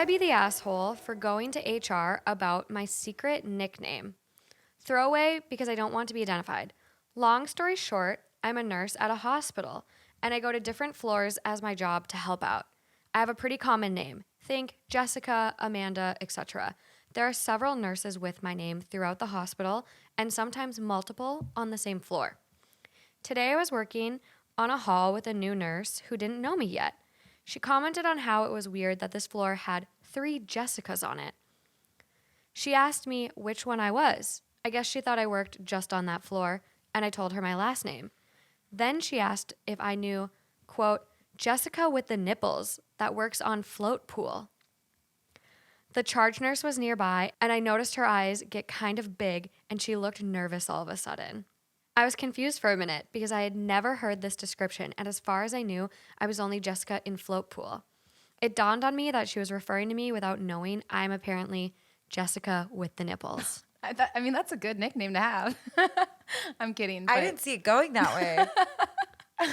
I be the asshole for going to HR about my secret nickname? Throwaway because I don't want to be identified. Long story short, I'm a nurse at a hospital and I go to different floors as my job to help out. I have a pretty common name. Think Jessica, Amanda, etc. There are several nurses with my name throughout the hospital and sometimes multiple on the same floor. Today I was working on a hall with a new nurse who didn't know me yet. She commented on how it was weird that this floor had 3 Jessicas on it. She asked me which one I was. I guess she thought I worked just on that floor, and I told her my last name. Then she asked if I knew, quote, Jessica with the nipples that works on float pool. The charge nurse was nearby, and I noticed her eyes get kind of big, and she looked nervous all of a sudden. I was confused for a minute because I had never heard this description, and as far as I knew, I was only Jessica in float pool. It dawned on me that she was referring to me without knowing I'm apparently Jessica with the nipples. I mean, that's a good nickname to have. I'm kidding. I didn't see it going that way.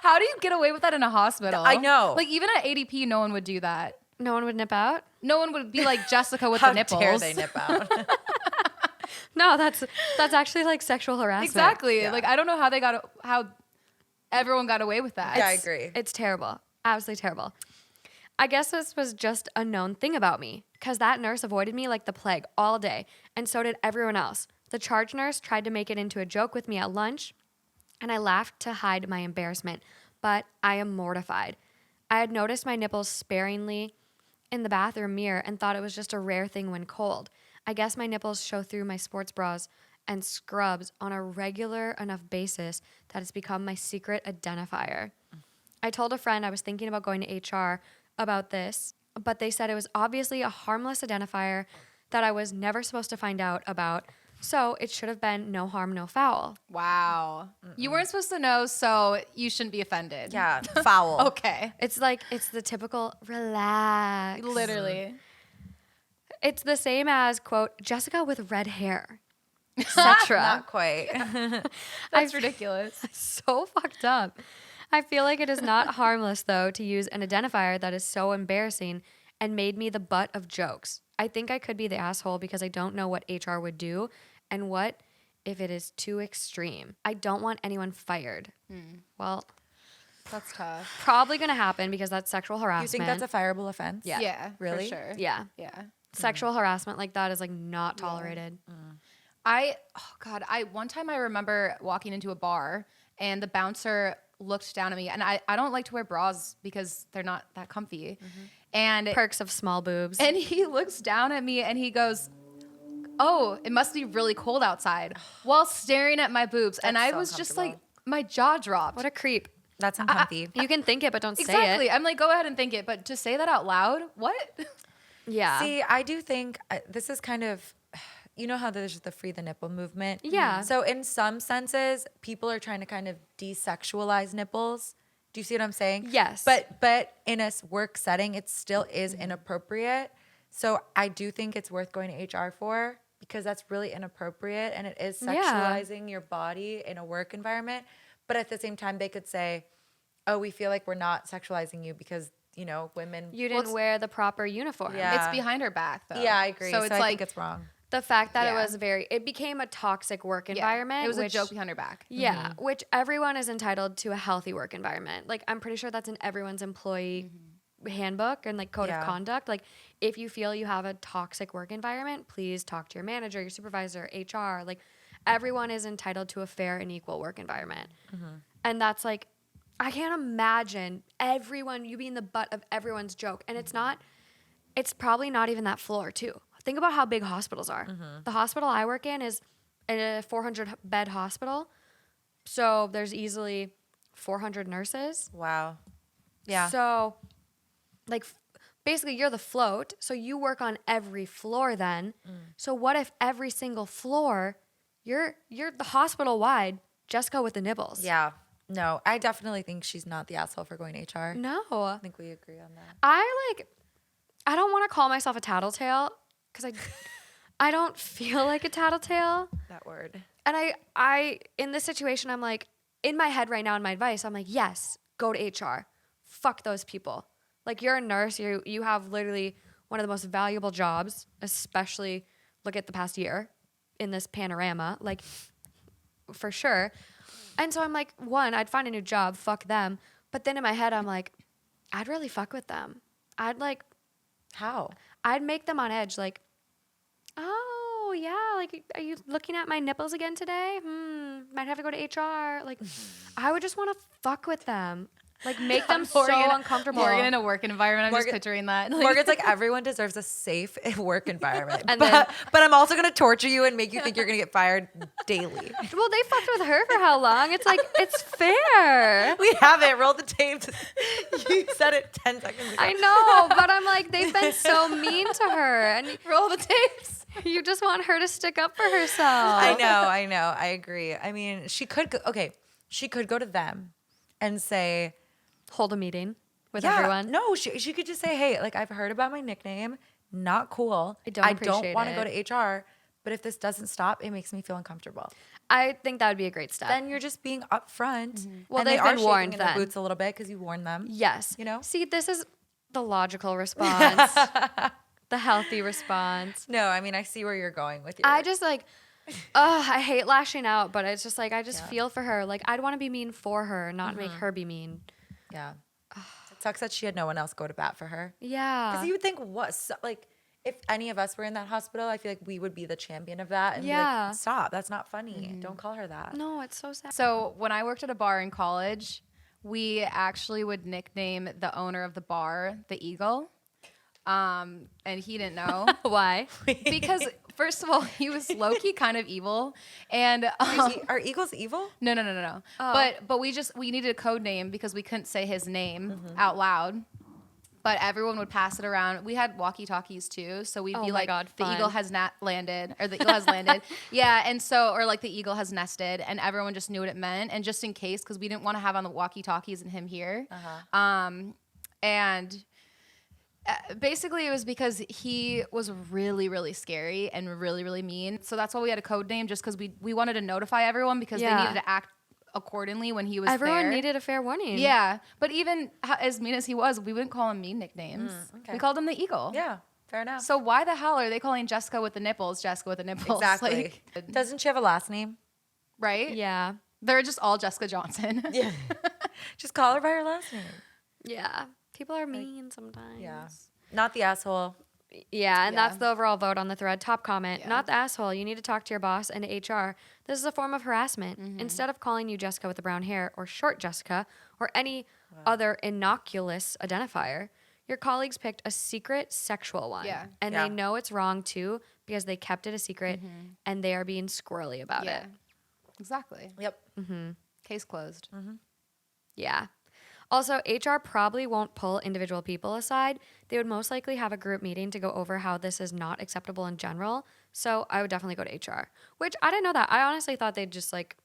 How do you get away with that in a hospital? I know. Like, even at ADP, no one would do that. No one would nip out? No one would be like Jessica with How the nipples. dare they nip out? No, that's actually like sexual harassment. Exactly. Yeah. Like, I don't know how everyone got away with that. Yeah, I agree. It's terrible. Absolutely terrible. I guess this was just a known thing about me because that nurse avoided me like the plague all day, and so did everyone else. The charge nurse tried to make it into a joke with me at lunch, and I laughed to hide my embarrassment, but I am mortified. I had noticed my nipples sparingly in the bathroom mirror and thought it was just a rare thing when cold. I guess my nipples show through my sports bras and scrubs on a regular enough basis that it's become my secret identifier. I told a friend I was thinking about going to HR about this, but they said it was obviously a harmless identifier that I was never supposed to find out about, so it should have been no harm, no foul. Wow. You weren't supposed to know, so you shouldn't be offended. Yeah, foul. Okay. It's the typical relax. Literally. It's the same as, quote, Jessica with red hair, etc. Not quite. That's ridiculous. So fucked up. I feel like it is not harmless, though, to use an identifier that is so embarrassing and made me the butt of jokes. I think I could be the asshole because I don't know what HR would do and what if it is too extreme. I don't want anyone fired. Well, That's tough. probably going to happen because that's sexual You harassment. think that's a fireable offense? Yeah. Yeah. Really? For sure. Yeah. Yeah. Sexual harassment like that is like not tolerated. One time I remember walking into a bar and the bouncer looked down at me, and I don't like to wear bras because they're not that comfy. And Perks of small boobs. and he looks down at me and he goes, "Oh, it must be really cold outside," while staring at my boobs. And I so was just like, uncomfortable. my jaw dropped. What a creep. That's uncomfy. You can think it, but don't say Exactly. it. I'm like, go ahead and think it, but to say that out loud, what? Yeah. See, I do think this is kind of, you know how there's the free the nipple movement? Yeah. So in some senses, people are trying to kind of desexualize nipples. Do you see what I'm saying? Yes. But in a work setting, it still is inappropriate. So I do think it's worth going to HR for because that's really inappropriate and it is sexualizing your body in a work environment. But at the same time, they could say, oh, we feel like we're not sexualizing you because, you know, women. You didn't wear the proper uniform. Yeah. It's behind her back, though. Yeah, I agree. So it's I like think it's wrong. The fact that Yeah. it became a toxic work yeah, environment. It was which, a joke behind her back. Yeah, which everyone is entitled to a healthy work environment. Like, I'm pretty sure that's in everyone's employee handbook and like code Yeah. of conduct. Like, if you feel you have a toxic work environment, please talk to your manager, your supervisor, HR. Like, everyone is entitled to a fair and equal work environment. And that's like, I can't imagine you being the butt of everyone's joke. And it's probably not even that floor too. Think about how big hospitals are. The hospital I work in is a 400 bed hospital. So there's easily 400 nurses. Wow. Yeah. So like basically you're the float. So you work on every floor then. So what if every single floor, you're the hospital wide Jessica with the nipples? Yeah. No, I definitely think she's not the asshole for going to HR. No. I think we agree on that. I don't want to call myself a tattletale because I don't feel like a tattletale. That word. And I in this situation, I'm like, in my head right now, in my advice, I'm like, yes, go to HR. Fuck those people. Like, you're a nurse. You have literally one of the most valuable jobs, especially look at the past year in this panorama, like for sure. And so I'm like, one, I'd find a new job, fuck them. But then in my head, I'm like, I'd really fuck with them. How? I'd make them on edge, like, oh yeah, like, are you looking at my nipples again today? Might have to go to HR. Like, I would just want to fuck with them. Like, make them so uncomfortable. Morgan in a work environment. I'm Morgan- just picturing that. Like, Morgan's like, everyone deserves a safe work environment. And but, then- but I'm also going to torture you and make you think you're going to get fired daily. Well, they fucked with her for how long? It's like, it's fair. We have it. Roll the tapes. You said it 10 seconds ago. I know, but I'm like, they've been so mean to her. And roll the tapes. you just want her to stick up for herself. I know. I agree. I mean, she could go to them and say, Hold a meeting with yeah, everyone. No, she could just say, hey, like, I've heard about my nickname. Not cool. I don't appreciate want to go it. to HR, but if this doesn't stop, it makes me feel uncomfortable. I think that would be a great step. Then you're just being upfront. Well, and they've they are been warned shaking in their then. boots a little bit because you warned them. Yes. You know? See, this is the logical response, the healthy response. No, I mean, I see where you're going with your. I just like, I hate lashing out, but it's just like, I just feel for her. Like, I'd want to be mean for her, not make her be mean. Yeah. It sucks that she had no one else go to bat for her. Yeah. Because you would think, like, if any of us were in that hospital, I feel like we would be the champion of that. And be Yeah. like, stop. That's not funny. Don't call her that. No, it's so sad. So when I worked at a bar in college, we actually would nickname the owner of the bar the Eagle. And he didn't know. Why? Because first of all, he was low-key kind of evil. And Are eagles evil? no. Oh. But we needed a code name because we couldn't say his name out loud. But everyone would pass it around. We had walkie-talkies too, so we'd Oh be my like, God, the fun. eagle has landed, or the eagle has landed. Yeah, and so, or like the eagle has nested, and everyone just knew what it meant. And just in case, because we didn't want to have on the walkie-talkies and him here. And basically it was because he was really, really scary and really, really mean. So that's why we had a code name, just because we wanted to notify everyone because they Yeah. needed to act accordingly when he was Everyone there. needed a fair warning. Yeah, but even as mean as he was, we wouldn't call him mean nicknames. okay. We called him the Eagle. Yeah. Fair enough. So why the hell are they calling Jessica with the nipples Jessica with the nipples? Exactly. Like, Doesn't she have a last name? right? Yeah. They're just all Jessica Johnson. Yeah. Just call her by her last name. Yeah. People are mean sometimes. Yeah. Not the asshole. Yeah, and that's Yeah. the overall vote on the thread. Top comment, Yeah. not the asshole. You need to talk to your boss and to HR. This is a form of harassment. Instead of calling you Jessica with the brown hair or short Jessica or any other innocuous identifier, your colleagues picked a secret sexual one. Yeah. And Yeah. they know it's wrong too because they kept it a secret and they are being squirrely about Yeah. it. Exactly. Yep. Case closed. Yeah. Also, HR probably won't pull individual people aside. They would most likely have a group meeting to go over how this is not acceptable in general. So I would definitely go to HR, which I didn't know that. I honestly thought they'd just like,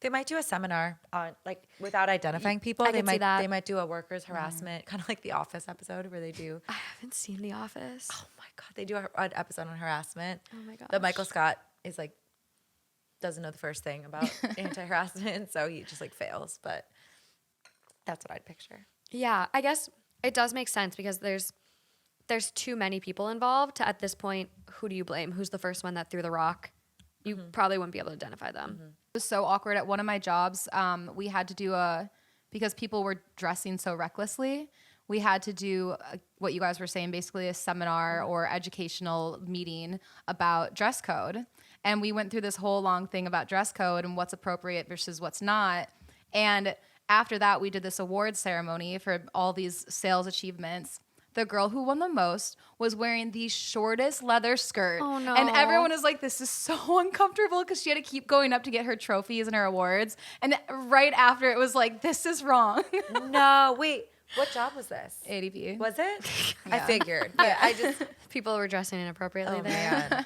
They might do a seminar on, like, without identifying people. I They could see might that. they might do a workers harassment, kind of like the Office episode where they do. I haven't seen The Office. Oh my god, they do an episode on harassment. Oh my gosh. That Michael Scott is like doesn't know the first thing about anti-harassment, so he just like fails. But that's what I'd picture. Yeah, I guess it does make sense because there's too many people involved to, at this point, who do you blame? Who's the first one that threw the rock? You probably wouldn't be able to identify them. It was so awkward at one of my jobs. We had to do because people were dressing so recklessly, we had to do what you guys were saying, basically a seminar or educational meeting about dress code. And we went through this whole long thing about dress code and what's appropriate versus what's not. And after that, we did this award ceremony for all these sales achievements. The girl who won the most was wearing the shortest leather skirt. Oh, no. And everyone was like, this is so uncomfortable because she had to keep going up to get her trophies and her awards. And right after it was like, this is wrong. No, wait. What job was this? ADP. Was it? I Yeah. figured. But I just. People were dressing inappropriately Oh there. man.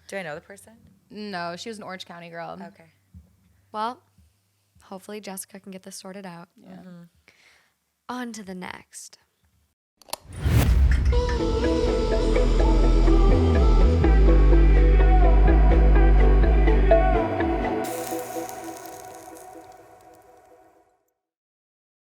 Do I know the person? No, she was an Orange County girl. Okay. Well, hopefully Jessica can get this sorted out. Yeah. On to the next.